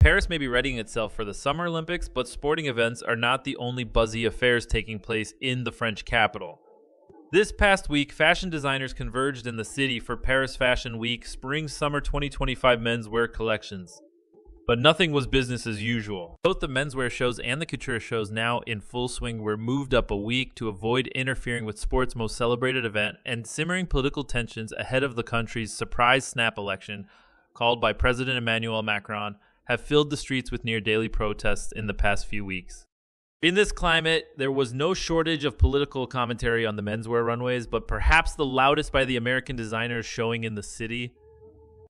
Paris may be readying itself for the Summer Olympics, but sporting events are not the only buzzy affairs taking place in the French capital. This past week, fashion designers converged in the city for Paris Fashion Week Spring-Summer 2025 menswear collections. But nothing was business as usual. Both the menswear shows and the couture shows, now in full swing, were moved up a week to avoid interfering with sport's most celebrated event and simmering political tensions ahead of the country's surprise snap election, called by President Emmanuel Macron, have filled the streets with near-daily protests in the past few weeks. In this climate, there was no shortage of political commentary on the menswear runways, but perhaps the loudest by the American designers showing in the city.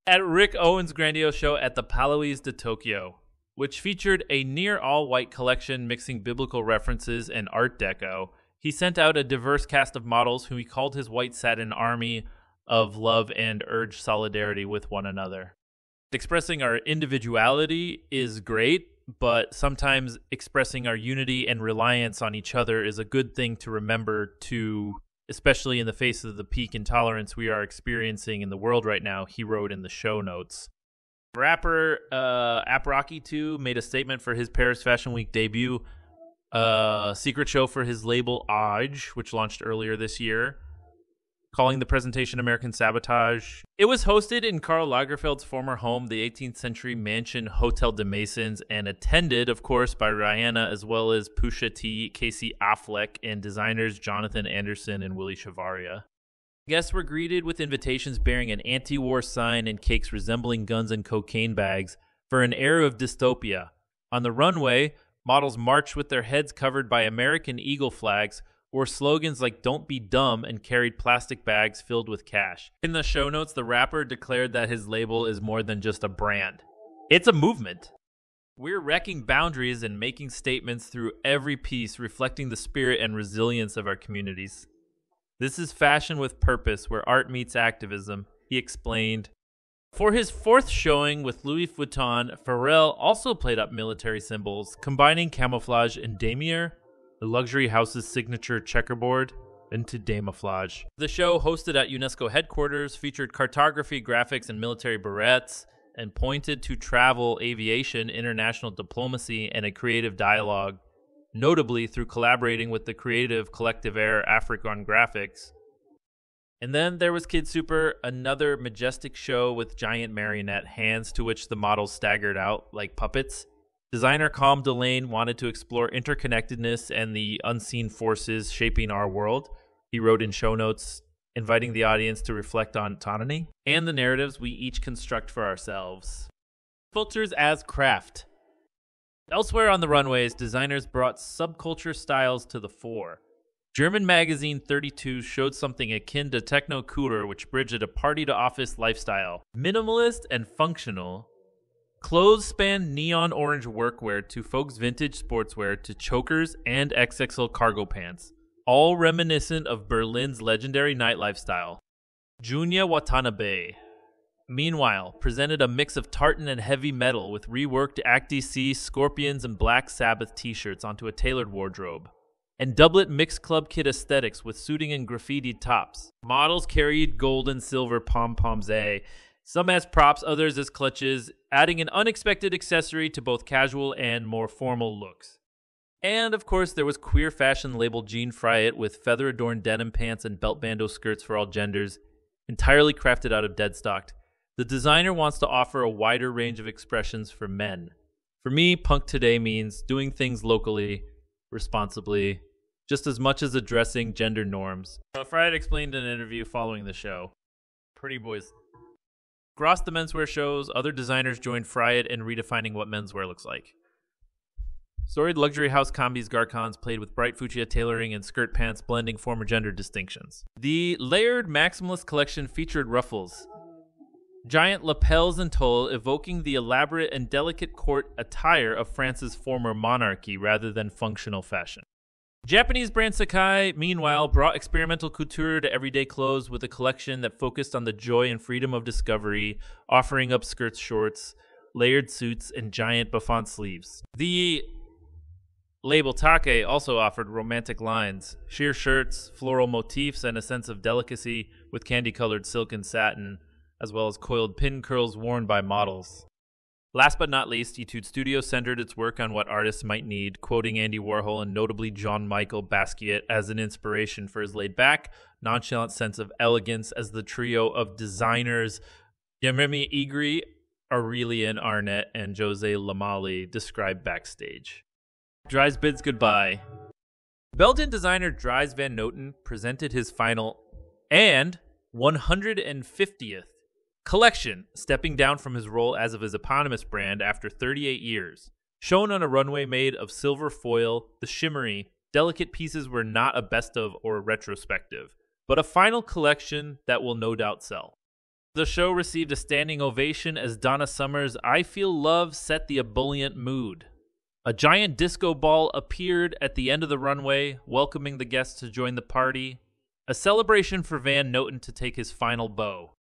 At Rick Owens' grandiose show at the Palais de Tokyo, which featured a near all-white collection mixing biblical references and Art Deco, he sent out a diverse cast of models whom he called his white satin army of love and urged solidarity with one another. Expressing our individuality is great, but sometimes expressing our unity and reliance on each other is a good thing to remember too, especially in the face of the peak intolerance we are experiencing in the world right now, he wrote in the show notes. Rapper Rocky 2 made a statement for his Paris Fashion Week debut, a secret show for his label Age, which launched earlier this year, calling the presentation American Sabotage. It was hosted in Karl Lagerfeld's former home, the 18th century mansion Hotel de Masons, and attended, of course, by Rihanna as well as Pusha T, Casey Affleck, and designers Jonathan Anderson and Willie Chavaria. Guests were greeted with invitations bearing an anti-war sign and cakes resembling guns and cocaine bags for an air of dystopia. On the runway, models marched with their heads covered by American Eagle flags, wore slogans like "Don't be dumb," and carried plastic bags filled with cash. In the show notes, the rapper declared that his label is more than just a brand. It's a movement. We're wrecking boundaries and making statements through every piece, reflecting the spirit and resilience of our communities. This is fashion with purpose, where art meets activism, he explained. For his fourth showing with Louis Vuitton, Pharrell also played up military symbols, combining camouflage and damier, the luxury house's signature checkerboard, into camouflage. The show, hosted at UNESCO headquarters, featured cartography, graphics, and military barrettes, and pointed to travel, aviation, international diplomacy, and a creative dialogue, notably through collaborating with the creative Collective Air African Graphics. And then there was Kid Super, another majestic show with giant marionette hands to which the models staggered out like puppets. Designer Calm Delane wanted to explore interconnectedness and the unseen forces shaping our world. He wrote in show notes, inviting the audience to reflect on autonomy and the narratives we each construct for ourselves. Filters as craft. Elsewhere on the runways, designers brought subculture styles to the fore. German magazine 32 showed something akin to techno couture, which bridged a party-to-office lifestyle. Minimalist and functional, clothes spanned neon orange workwear to folks' vintage sportswear to chokers and XXL cargo pants, all reminiscent of Berlin's legendary nightlife style. Junya Watanabe, meanwhile, presented a mix of tartan and heavy metal with reworked ACDC, Scorpions, and Black Sabbath t-shirts onto a tailored wardrobe, and doublet mixed club kit aesthetics with suiting and graffitied tops. Models carried gold and silver pom-poms, some as props, others as clutches, adding an unexpected accessory to both casual and more formal looks. And of course, there was queer fashion label Jean Friet with feather-adorned denim pants and belt bandeau skirts for all genders, entirely crafted out of deadstock. The designer wants to offer a wider range of expressions for men. For me, punk today means doing things locally, responsibly, just as much as addressing gender norms. Friet explained in an interview following the show. Pretty boys. Across the menswear shows, other designers joined Friet in redefining what menswear looks like. Storied luxury house Combis Garcons played with bright fuchsia tailoring and skirt pants blending former gender distinctions. The layered maximalist collection featured ruffles, giant lapels and tulle, evoking the elaborate and delicate court attire of France's former monarchy rather than functional fashion. Japanese brand Sakai, meanwhile, brought experimental couture to everyday clothes with a collection that focused on the joy and freedom of discovery, offering up skirts, shorts, layered suits, and giant bouffant sleeves. The label Take also offered romantic lines, sheer shirts, floral motifs, and a sense of delicacy with candy-colored silk and satin, as well as coiled pin curls worn by models. Last but not least, Etude Studio centered its work on what artists might need, quoting Andy Warhol and notably Jean-Michel Basquiat as an inspiration for his laid-back, nonchalant sense of elegance as the trio of designers Jeremy Igri, Aurélien Arnett, and Jose Lamali described backstage. Dries bids goodbye. Belgian designer Dries Van Noten presented his final and 150th collection, stepping down from his role as of his eponymous brand after 38 years. Shown on a runway made of silver foil, the shimmery, delicate pieces were not a best of or retrospective, but a final collection that will no doubt sell. The show received a standing ovation as Donna Summer's I Feel Love set the ebullient mood. A giant disco ball appeared at the end of the runway, welcoming the guests to join the party, a celebration for Van Noten to take his final bow.